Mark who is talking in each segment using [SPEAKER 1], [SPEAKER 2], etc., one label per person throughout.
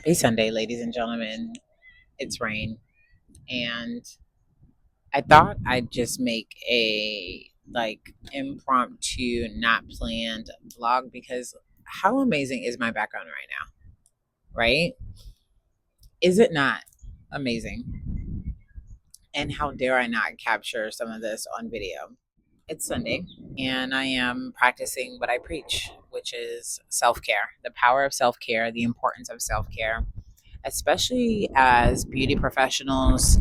[SPEAKER 1] It's Sunday, ladies and gentlemen. It's rain, and I thought I'd just make a impromptu, not planned vlog because how amazing is my background right now, right? Is it not amazing? And how dare I not capture some of this on video? It's Sunday, and I am practicing what I preach, which is self care, the power of self care, the importance of self care, especially as beauty professionals,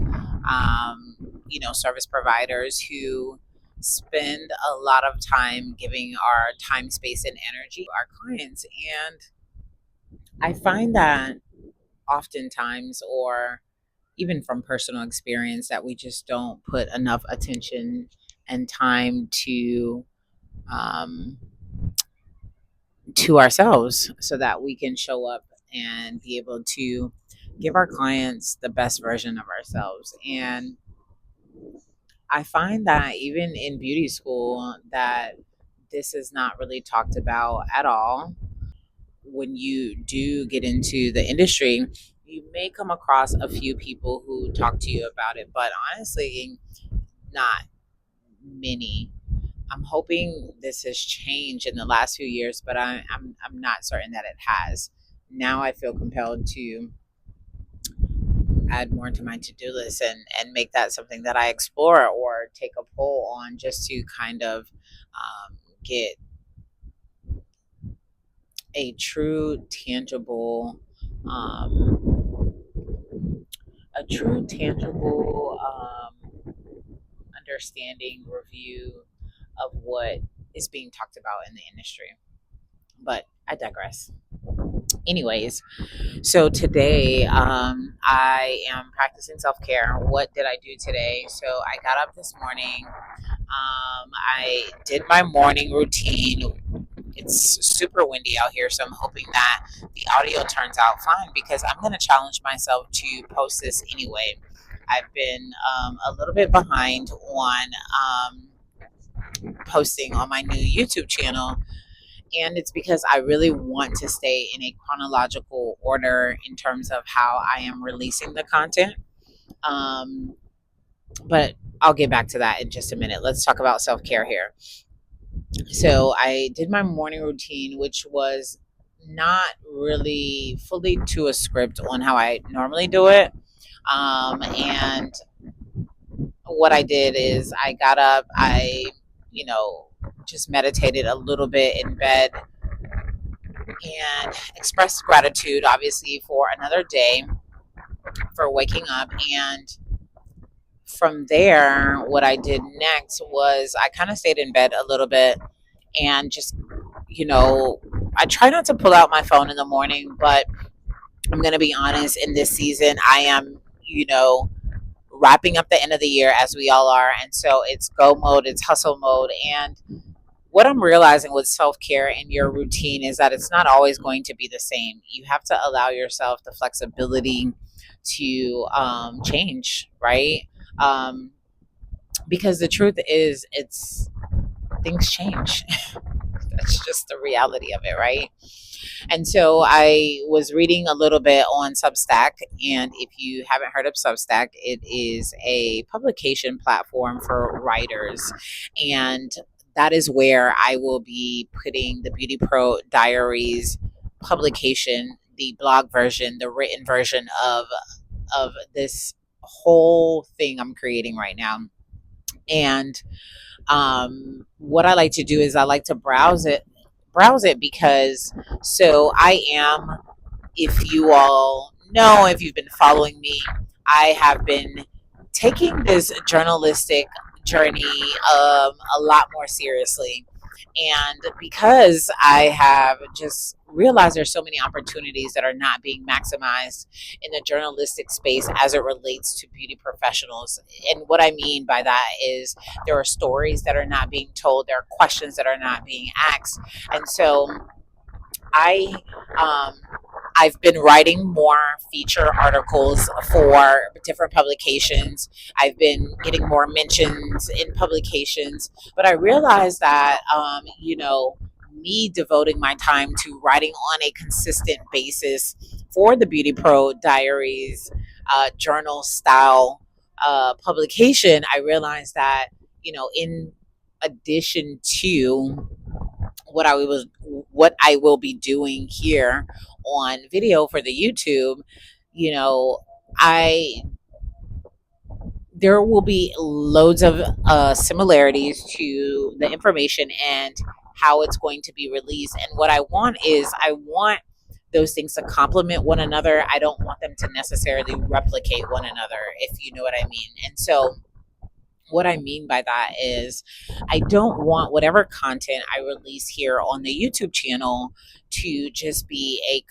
[SPEAKER 1] service providers who spend a lot of time giving our time, space, and energy to our clients. And I find that oftentimes, or even from personal experience, that we just don't put enough attention and time um, to ourselves so that we can show up and be able to give our clients the best version of ourselves. And I find that even in beauty school that this is not really talked about at all. When you do get into the industry, you may come across a few people who talk to you about it, but honestly, not many. I'm hoping this has changed in the last few years, but I'm not certain that it has. Now I feel compelled to add more to my to-do list and make that something that I explore or take a poll on, just to kind of get a true tangible um, understanding review of what is being talked about in the industry. But I digress. Anyways, so today, I am practicing self care. What did I do today? So I got up this morning. I did my morning routine. It's super windy out here, so I'm hoping that the audio turns out fine because I'm going to challenge myself to post this anyway. I've been a little bit behind on posting on my new YouTube channel, and it's because I really want to stay in a chronological order in terms of how I am releasing the content. Um, but I'll get back to that in just a minute. Let's talk about self care here. So I did my morning routine, which was not really fully to a script on how I normally do it. And what I did is I got up, you know, just meditated a little bit in bed and expressed gratitude, obviously, for another day, for waking up. And from there, what I did next was I kind of stayed in bed a little bit and just, you know, I try not to pull out my phone in the morning, but I'm going to be honest, in this season, I am, wrapping up the end of the year as we all are. And so it's go mode, it's hustle mode. And what I'm realizing with self care and your routine is that it's not always going to be the same. You have to allow yourself the flexibility to change, right? Um, because the truth is, it's things change. That's just the reality of it, right? And so I was reading a little bit on Substack. And if you haven't heard of Substack, it is a publication platform for writers. And that is where I will be putting the Beauty Pro Diaries publication, the blog version, the written version of this whole thing I'm creating right now. And what I like to do is I like to browse it because so I am, if you all know, if you've been following me, I have been taking this journalistic journey a lot more seriously. And because I have just realized there's so many opportunities that are not being maximized in the journalistic space as it relates to beauty professionals. And what I mean by that is there are stories that are not being told, there are questions that are not being asked. And so I um, I've been writing more feature articles for different publications. I've been getting more mentions in publications, but I realized that me devoting my time to writing on a consistent basis for the Beauty Pro Diaries journal style publication, I realized that, in addition to what I will be doing here on video for the YouTube, you know, I there will be loads of similarities to the information and how it's going to be released. And what I want is I want those things to complement one another. I don't want them to necessarily replicate one another, if you know what I mean. And so what I mean by that is I don't want whatever content I release here on the YouTube channel to just be a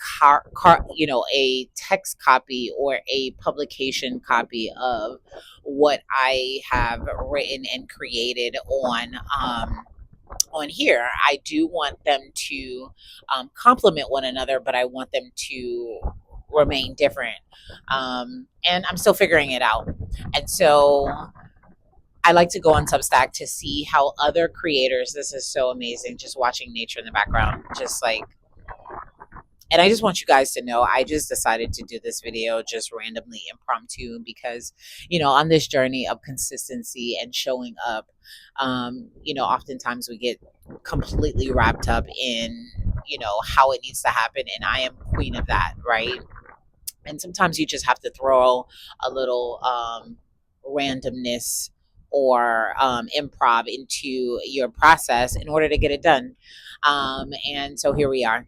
[SPEAKER 1] text copy or a publication copy of what I have written and created on here. I do want them to complement one another, but I want them to remain different. And I'm still figuring it out. And so I like to go on Substack to see how other creators, this is so amazing, just watching nature in the background, just like, and I just want you guys to know, I just decided to do this video just randomly impromptu because, on this journey of consistency and showing up, oftentimes we get completely wrapped up in, how it needs to happen. And I am queen of that, right? And sometimes you just have to throw a little randomness or improv into your process in order to get it done. And so here we are.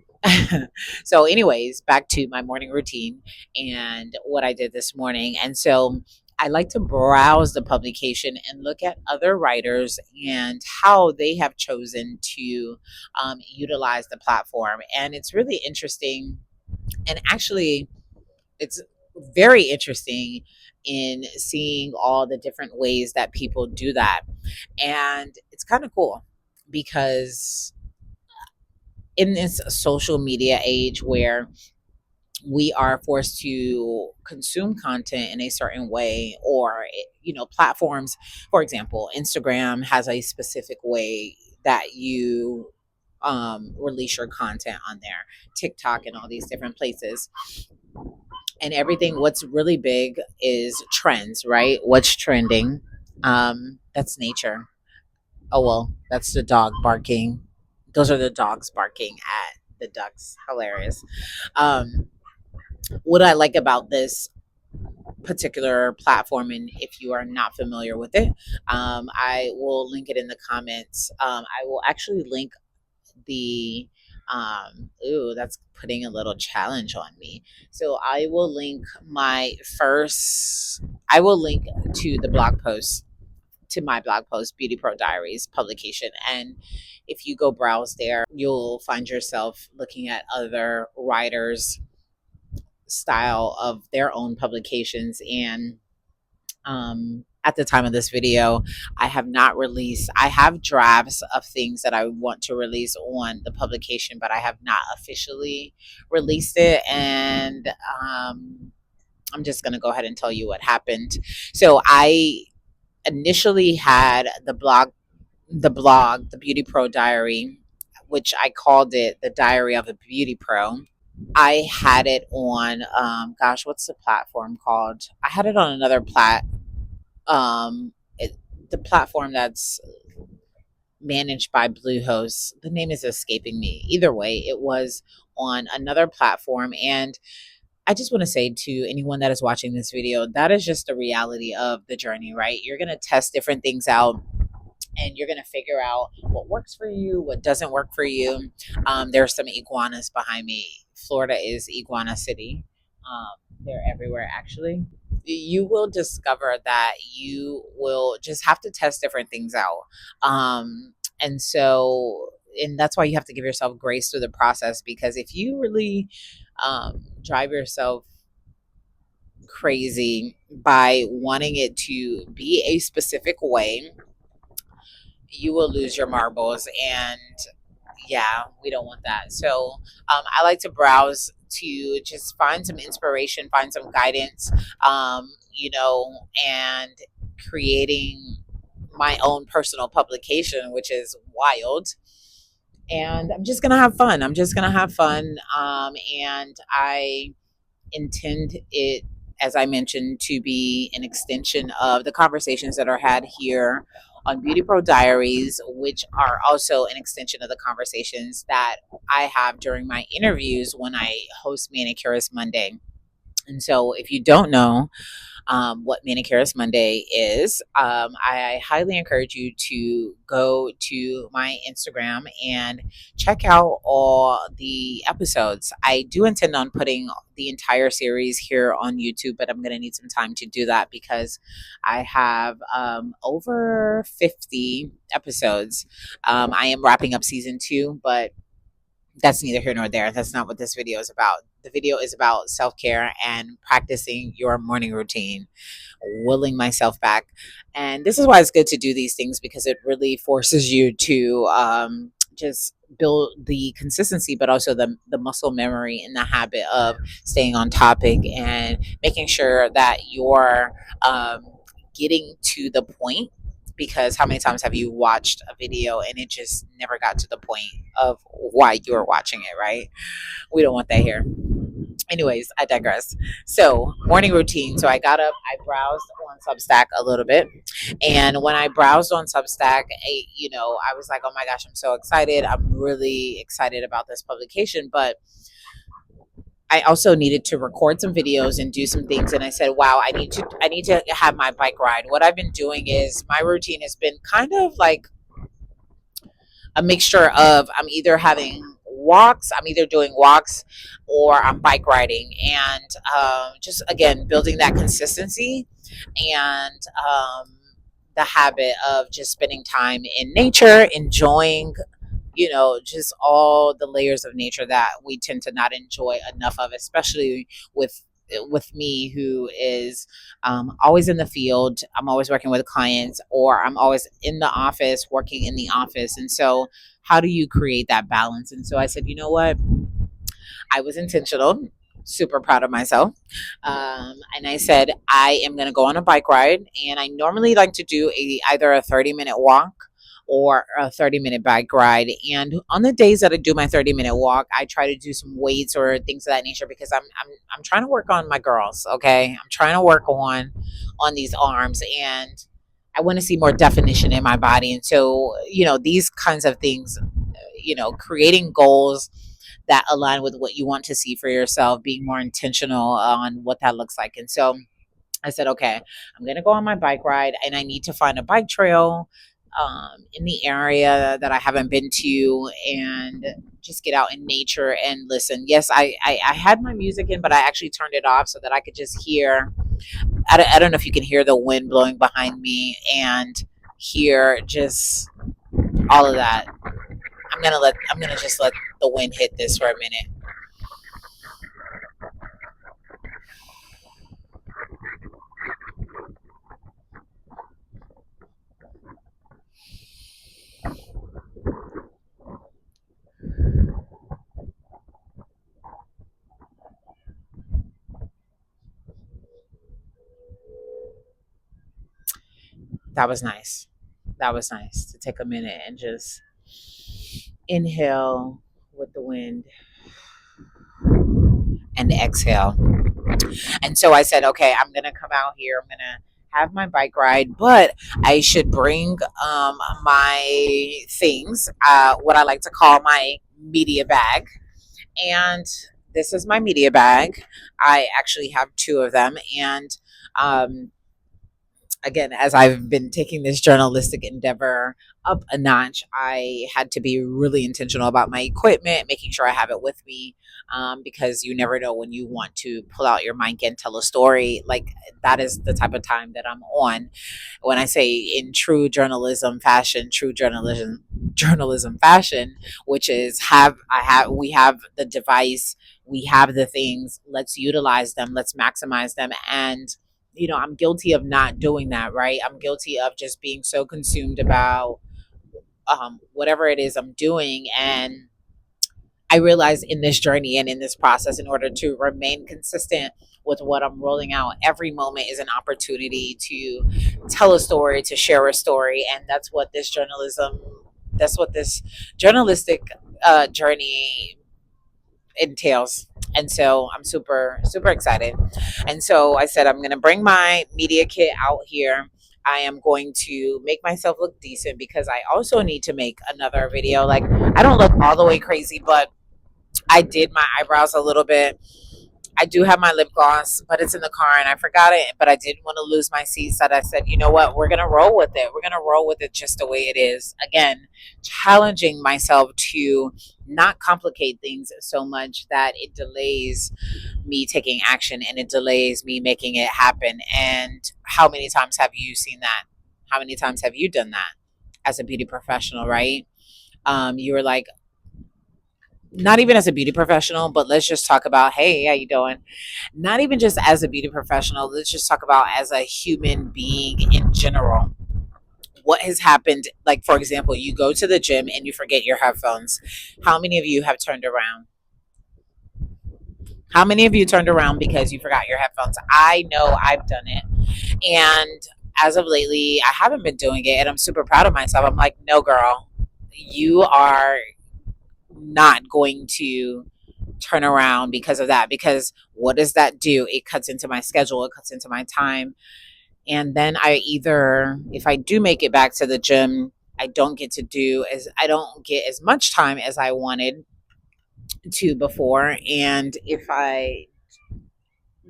[SPEAKER 1] So anyways, back to my morning routine and what I did this morning. And so I like to browse the publication and look at other writers and how they have chosen to utilize the platform. And it's really interesting. And actually, it's very interesting in seeing all the different ways that people do that. And it's kind of cool because in this social media age where we are forced to consume content in a certain way, or platforms, for example, Instagram has a specific way that you release your content on there, TikTok and all these different places, and everything. What's really big is trends, right? What's trending? That's nature. Oh well, that's the dog barking. Those are the dogs barking at the ducks. Hilarious. um what I like about this particular platform, and if you are not familiar with it, I will link it in the comments. I will actually link the ooh, that's putting a little challenge on me. So I will link to the blog post, to my blog post, Beauty Pro Diaries publication. And if you go browse there, you'll find yourself looking at other writers' style of their own publications. And at the time of this video, I have drafts of things that I want to release on the publication, but I have not officially released it. And I'm just going to go ahead and tell you what happened. So I initially had the Beauty Pro Diary, which I called it the Diary of a Beauty Pro. I had it on, gosh, what's the platform called? I had it on another um, the platform that's managed by Bluehost. The name is escaping me. Either way, it was on another platform. And I just want to say to anyone that is watching this video, that is just the reality of the journey, right? You're going to test different things out, and you're going to figure out what works for you, what doesn't work for you. There's some iguanas behind me. Florida is iguana city. They're everywhere, actually. You will discover that you will just have to test different things out. And so, and that's why you have to give yourself grace through the process, because if you really drive yourself crazy by wanting it to be a specific way, you will lose your marbles. And yeah, we don't want that. So I like to browse to just find some inspiration, find some guidance, and creating my own personal publication, which is wild. And I'm just gonna have fun. And intend it, as I mentioned, to be an extension of the conversations that are had here on Beauty Pro Diaries, which are also an extension of the conversations that I have during my interviews when I host Manicurist Monday. And so, if you don't know, what Manicurist Monday is, I highly encourage you to go to my Instagram and check out all the episodes. I do intend on putting the entire series here on YouTube, but I'm going to need some time to do that because I have over 50 episodes. I am wrapping up season 2, but that's neither here nor there. That's not what this video is about. The video is about self care and practicing your morning routine, willing myself back. And this is why it's good to do these things, because it really forces you to just build the consistency, but also the muscle memory and the habit of staying on topic and making sure that you're getting to the point. Because how many times have you watched a video and it just never got to the point of why you were watching it, right? We don't want that here. Anyways, I digress. So, morning routine. So, I got up, I browsed on Substack a little bit. And when I browsed on Substack, I was like, oh my gosh, I'm so excited. I'm really excited about this publication. But I also needed to record some videos and do some things. And I said, wow, I need to have my bike ride. What I've been doing is my routine has been kind of like a mixture of I'm either doing walks or I'm bike riding, and just again building that consistency and the habit of just spending time in nature, enjoying just all the layers of nature that we tend to not enjoy enough of, especially with me, who is always in the field. I'm always working with clients, or I'm always in the office, working in the office. And so, how do you create that balance? And so I said, you know what? I was intentional, super proud of myself. And I said, I am going to go on a bike ride. And I normally like to do either a 30-minute walk or a 30-minute bike ride. And on the days that I do my 30-minute walk, I try to do some weights or things of that nature, because I'm trying to work on my girls. Okay. I'm trying to work on these arms, and I want to see more definition in my body. And so, these kinds of things, creating goals that align with what you want to see for yourself, being more intentional on what that looks like. And so I said, okay, I'm going to go on my bike ride, and I need to find a bike trail in the area that I haven't been to, and just get out in nature and listen. Yes, I had my music in, but I actually turned it off so that I could just hear. I don't know if you can hear the wind blowing behind me and hear just all of that. I'm gonna just let the wind hit this for a minute. That was nice. That was nice to take a minute and just inhale with the wind and exhale. And so I said, okay, I'm going to come out here. I'm going to have my bike ride, but I should bring my things, what I like to call my media bag. And this is my media bag. I actually have two of them. And um, again, as I've been taking this journalistic endeavor up a notch, I had to be really intentional about my equipment, making sure I have it with me, because you never know when you want to pull out your mic and tell a story. Like, that is the type of time that I'm on. When I say in true journalism fashion, journalism fashion, which is we have the device, we have the things, let's utilize them, let's maximize them. And I'm guilty of not doing that, right? I'm guilty of just being so consumed about whatever it is I'm doing. And I realize in this journey and in this process, in order to remain consistent with what I'm rolling out, every moment is an opportunity to tell a story, to share a story. And that's what this journalistic journey entails. And so I'm super, super excited. And so I said, I'm going to bring my media kit out here. I am going to make myself look decent because I also need to make another video. Like, I don't look all the way crazy, but I did my eyebrows a little bit. I do have my lip gloss, but it's in the car and I forgot it. But I didn't want to lose my seat. So I said, you know what? We're going to roll with it. We're going to roll with it just the way it is. Again, challenging myself to not complicate things so much that it delays me taking action and it delays me making it happen. And how many times have you seen that? How many times have you done that as a beauty professional, right? You were like, not even as a beauty professional, but let's just talk about, hey, how you doing? Not even just as a beauty professional, let's just talk about as a human being in general. What has happened? Like, for example, you go to the gym and you forget your headphones. How many of you have turned around? How many of you turned around because you forgot your headphones? I know I've done it. And as of lately, I haven't been doing it. And I'm super proud of myself. I'm like, no, girl, you are not going to turn around because of that. Because what does that do? It cuts into my schedule, it cuts into my time. And then I either, if I do make it back to the gym, I don't get as much time as I wanted to before. And if I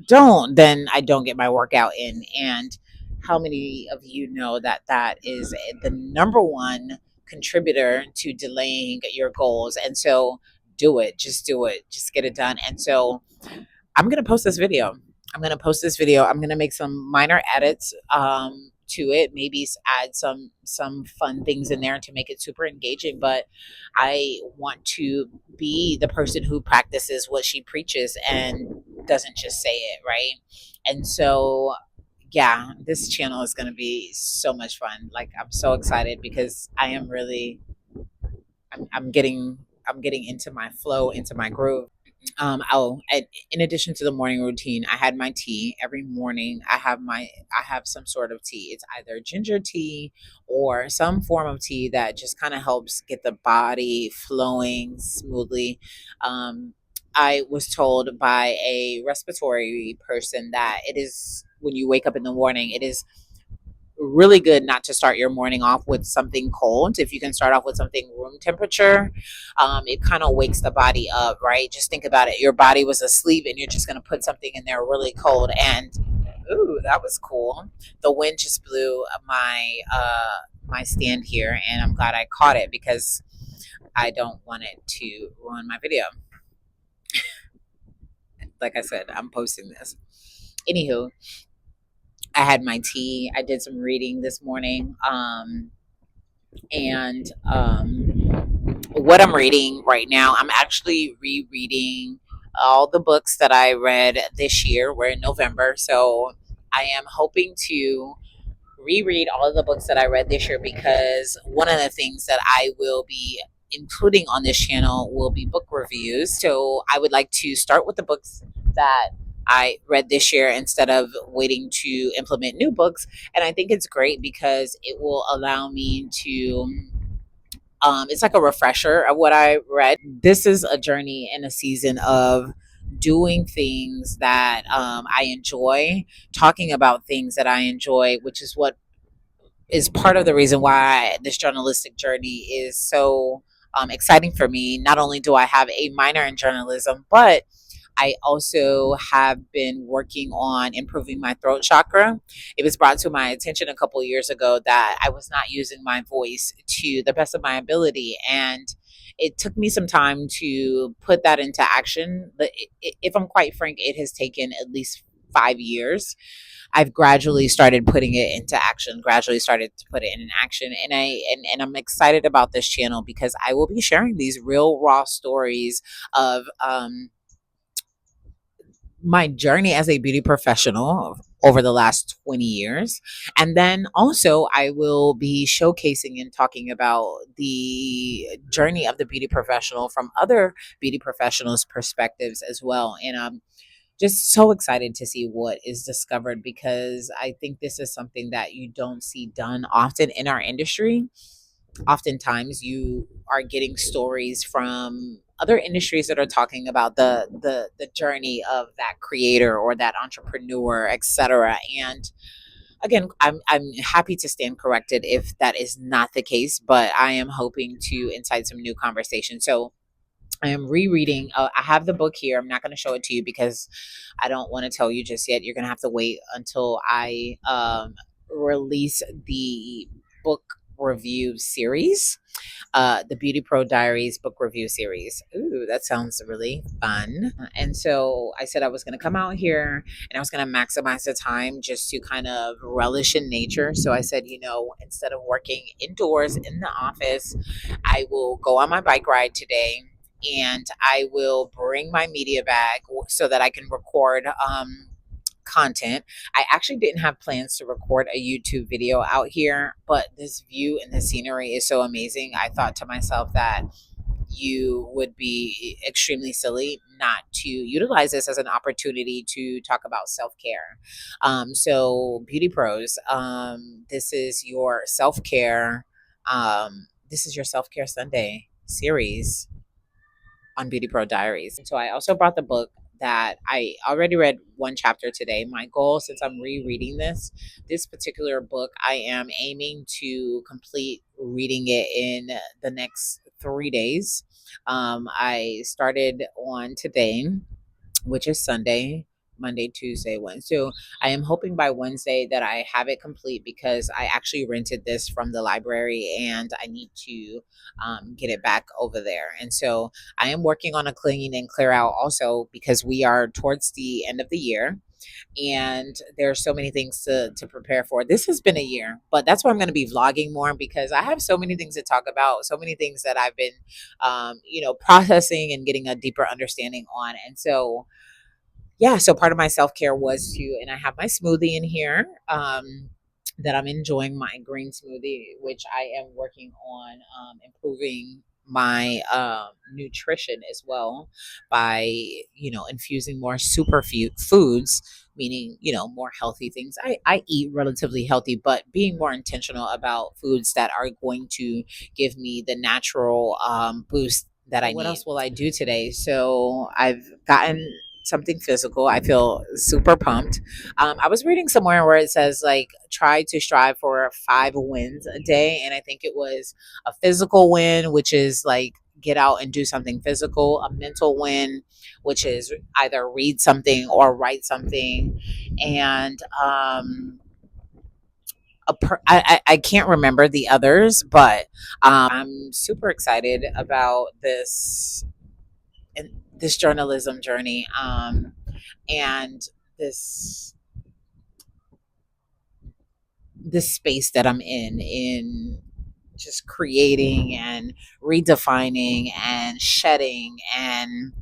[SPEAKER 1] don't, then I don't get my workout in. And how many of you know that that is the number one contributor to delaying your goals? And so do it, just get it done. And so I'm going to post this video. I'm going to make some minor edits to it, maybe add some fun things in there to make it super engaging, but I want to be the person who practices what she preaches and doesn't just say it, right? And so yeah, this channel is going to be so much fun. Like, I'm so excited because I am really I'm getting into my flow, into my groove. In addition to the morning routine, I had my tea every morning. I have some sort of tea. It's either ginger tea or some form of tea that just kind of helps get the body flowing smoothly. Um, I was told by a respiratory person that it is, when you wake up in the morning, it is really good not to start your morning off with something cold. If you can start off with something room temperature, it kind of wakes the body up, right? Just think about it. Your body was asleep and you're just going to put something in there really cold. And ooh, that was cool. The wind just blew my stand here, and I'm glad I caught it because I don't want it to ruin my video. Like I said, I'm posting this. Anywho, I had my tea. I did some reading this morning. And what I'm reading right now, I'm actually rereading all the books that I read this year. We're in November, so I am hoping to reread all of the books that I read this year, because one of the things that I will be including on this channel will be book reviews. So I would like to start with the books that I read this year instead of waiting to implement new books. And I think it's great because it will allow me to it's like a refresher of what I read. This is a journey and a season of doing things that I enjoy, talking about things that I enjoy, which is what is part of the reason why this journalistic journey is so exciting for me. Not only do I have a minor in journalism, but I also have been working on improving my throat chakra. It was brought to my attention a couple of years ago that I was not using my voice to the best of my ability. And it took me some time to put that into action. But if I'm quite frank, it has taken at least 5 years. I've gradually started putting it into action, gradually started to put it in action. And I'm excited about this channel because I will be sharing these real raw stories of my journey as a beauty professional over the last 20 years. And then also, I will be showcasing and talking about the journey of the beauty professional from other beauty professionals' perspectives as well. And I'm just so excited to see what is discovered, because I think this is something that you don't see done often in our industry. Oftentimes, you are getting stories from other industries that are talking about the journey of that creator or that entrepreneur, etc. And again, I'm happy to stand corrected if that is not the case, but I am hoping to incite some new conversation. So I am rereading. I have the book here. I'm not going to show it to you because I don't want to tell you just yet. You're going to have to wait until I release the book review series, the Beauty Pro Diaries book review series. Ooh, that sounds really fun. And so I said I was going to come out here and I was going to maximize the time just to kind of relish in nature. So I said, instead of working indoors in the office, I will go on my bike ride today and I will bring my media bag so that I can record content. I actually didn't have plans to record a YouTube video out here, but this view and the scenery is so amazing. I thought to myself that you would be extremely silly not to utilize this as an opportunity to talk about self-care. So Beauty Pros, this is your self-care. This is your self-care Sunday series on Beauty Pro Diaries. And so I also brought the book that I already read one chapter today. My goal, since I'm rereading this particular book, I am aiming to complete reading it in the next 3 days. I started on today, which is Sunday, Monday, Tuesday, Wednesday. So I am hoping by Wednesday that I have it complete because I actually rented this from the library and I need to get it back over there. And so I am working on a clean and clear out also because we are towards the end of the year and there's so many things to prepare for. This has been a year, but that's why I'm going to be vlogging more because I have so many things to talk about, so many things that I've been, processing and getting a deeper understanding on. And so, yeah, so part of my self-care was and I have my smoothie in here, that I'm enjoying, my green smoothie, which I am working on improving my nutrition as well by, infusing more foods, meaning, more healthy things. I eat relatively healthy, but being more intentional about foods that are going to give me the natural boost that I need. What else will I do today? So I've gotten something physical. I feel super pumped. I was reading somewhere where it says like try to strive for 5 wins a day, and I think it was a physical win, which is like get out and do something physical, a mental win, which is either read something or write something, and I can't remember the others, but I'm super excited about this journalism journey, and this this space that I'm in just creating and redefining and shedding and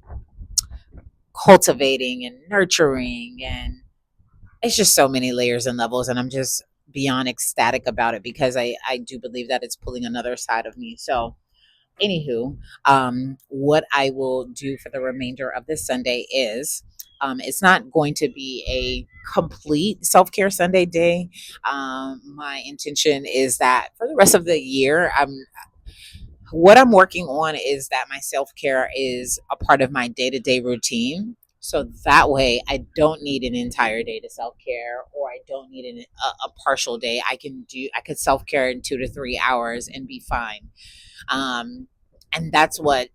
[SPEAKER 1] cultivating and nurturing, and it's just so many layers and levels, and I'm just beyond ecstatic about it because I do believe that it's pulling another side of me. So anywho, what I will do for the remainder of this Sunday is, it's not going to be a complete self-care Sunday day. My intention is that for the rest of the year, what I'm working on is that my self-care is a part of my day-to-day routine. So that way I don't need an entire day to self-care, or I don't need a partial day. I could self-care in 2 to 3 hours and be fine. And that's what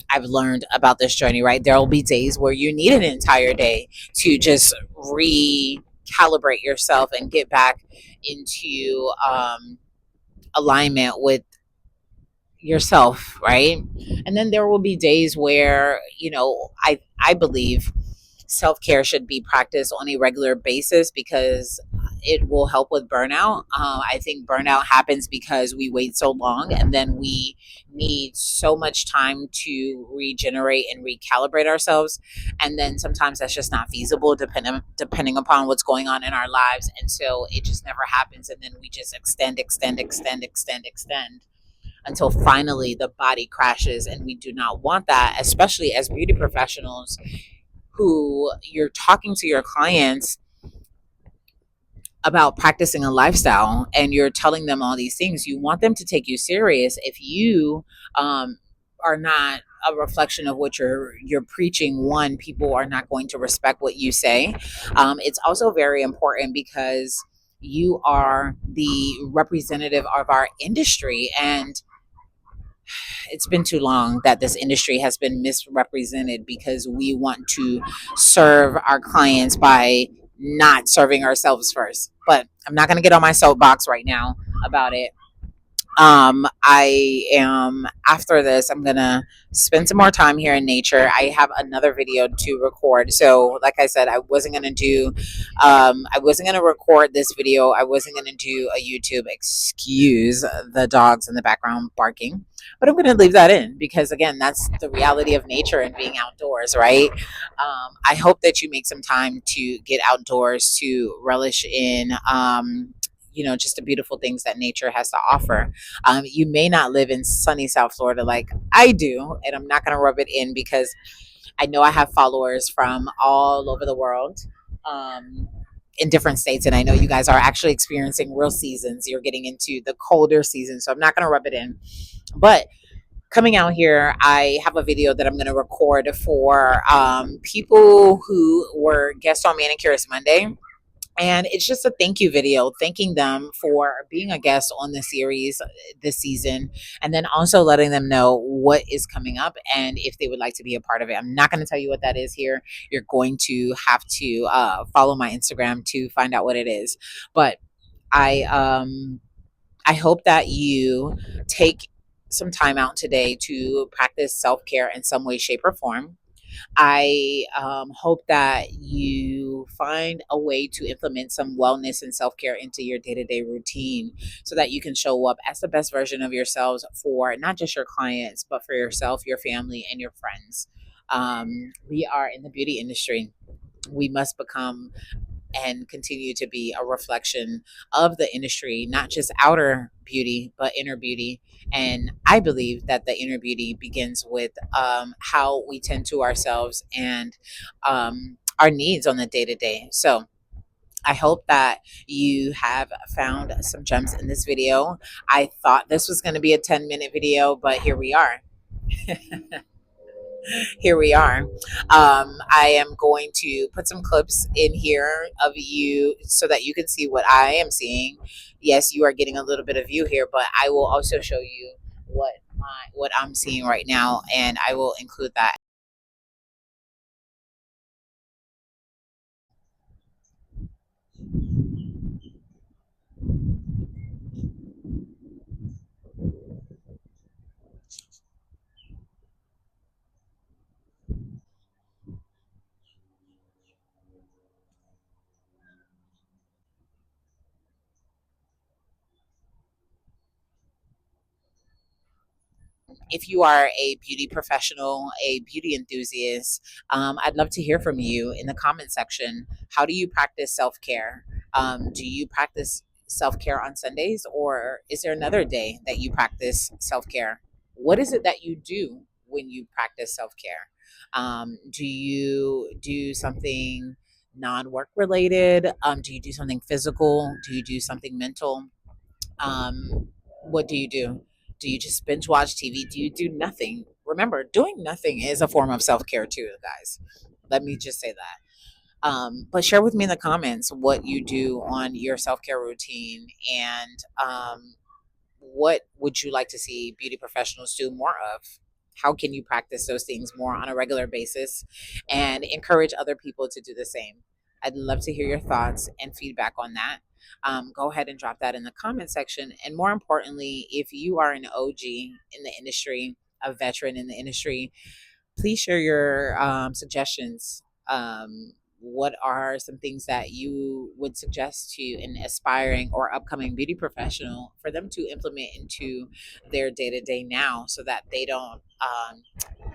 [SPEAKER 1] I've learned about this journey, right? There will be days where you need an entire day to just recalibrate yourself and get back into alignment with yourself, right? And then there will be days where, I believe self-care should be practiced on a regular basis because it will help with burnout. I think burnout happens because we wait so long and then we need so much time to regenerate and recalibrate ourselves, and then sometimes that's just not feasible depending upon what's going on in our lives, and so it just never happens, and then we just extend until finally the body crashes, and we do not want that, especially as beauty professionals who you're talking to your clients about practicing a lifestyle and you're telling them all these things. You want them to take you serious. If you are not a reflection of what you're preaching, one, people are not going to respect what you say. It's also very important because you are the representative of our industry, and it's been too long that this industry has been misrepresented because we want to serve our clients by not serving ourselves first. But I'm not going to get on my soapbox right now about it. I am, after this, I'm gonna spend some more time here in nature. I have another video to record, so like I said, I wasn't gonna record this video. I wasn't gonna do a YouTube. Excuse the dogs in the background barking, but I'm gonna leave that in because again, that's the reality of nature and being outdoors, right? I hope that you make some time to get outdoors to relish in just the beautiful things that nature has to offer. You may not live in sunny South Florida like I do, and I'm not going to rub it in because I know I have followers from all over the world, in different states, and I know you guys are actually experiencing real seasons. You're getting into the colder season, so I'm not going to rub it in. But coming out here, I have a video that I'm going to record for people who were guests on Manicurist Monday, and it's just a thank you video, thanking them for being a guest on the series this season, and then also letting them know what is coming up and if they would like to be a part of it. I'm not going to tell you what that is here. You're going to have to follow my Instagram to find out what it is. But I hope that you take some time out today to practice self care in some way, shape, or form. I hope that you find a way to implement some wellness and self care into your day to day routine so that you can show up as the best version of yourselves for not just your clients, but for yourself, your family, and your friends. We are in the beauty industry. We must become and continue to be a reflection of the industry, not just outer beauty, but inner beauty. And I believe that the inner beauty begins with how we tend to ourselves and our needs on the day to day. So, I hope that you have found some gems in this video. I thought this was going to be a 10-minute video, but here we are. Here we are. I am going to put some clips in here of you so that you can see what I am seeing. Yes, you are getting a little bit of view here, but I will also show you what I'm seeing right now, and I will include that. If you are a beauty professional, a beauty enthusiast, I'd love to hear from you in the comment section. How do you practice self care? Do you practice self care on Sundays, or is there another day that you practice self care? What is it that you do when you practice self care? Do you do something non work related? Do you do something physical? Do you do something mental? What do you do? Do you just binge watch TV? Do you do nothing? Remember, doing nothing is a form of self care too, guys. Let me just say that. But share with me in the comments what you do on your self care routine, and what would you like to see beauty professionals do more of? How can you practice those things more on a regular basis and encourage other people to do the same? I'd love to hear your thoughts and feedback on that. Go ahead and drop that in the comment section. And more importantly, if you are an OG in the industry, a veteran in the industry, please share your suggestions. What are some things that you would suggest to an aspiring or upcoming beauty professional for them to implement into their day to day now so that they don't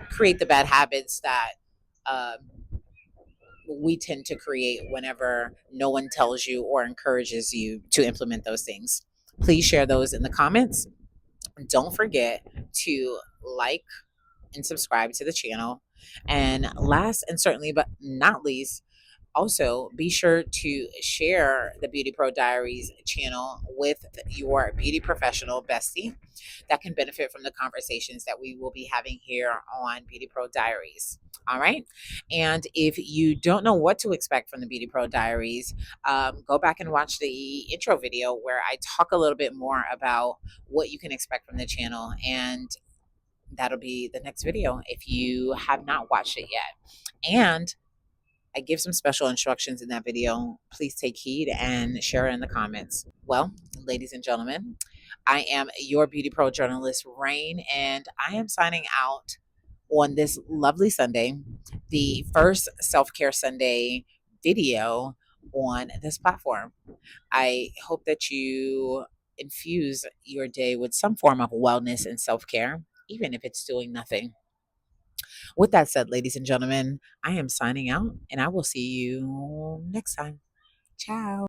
[SPEAKER 1] create the bad habits that um, we tend to create whenever no one tells you or encourages you to implement those things? Please share those in the comments. Don't forget to like and subscribe to the channel. And last and certainly but not least, Also, be sure to share the Beauty Pro Diaries channel with your beauty professional bestie that can benefit from the conversations that we will be having here on Beauty Pro Diaries. All right. And if you don't know what to expect from the Beauty Pro Diaries, go back and watch the intro video where I talk a little bit more about what you can expect from the channel. And that'll be the next video if you have not watched it yet. And I give some special instructions in that video. Please take heed and share it in the comments. Well, ladies and gentlemen, I am your Beauty Pro journalist, Rain, and I am signing out on this lovely Sunday, the first Self Care Sunday video on this platform. I hope that you infuse your day with some form of wellness and self care, even if it's doing nothing. With that said, ladies and gentlemen, I am signing out and I will see you next time. Ciao.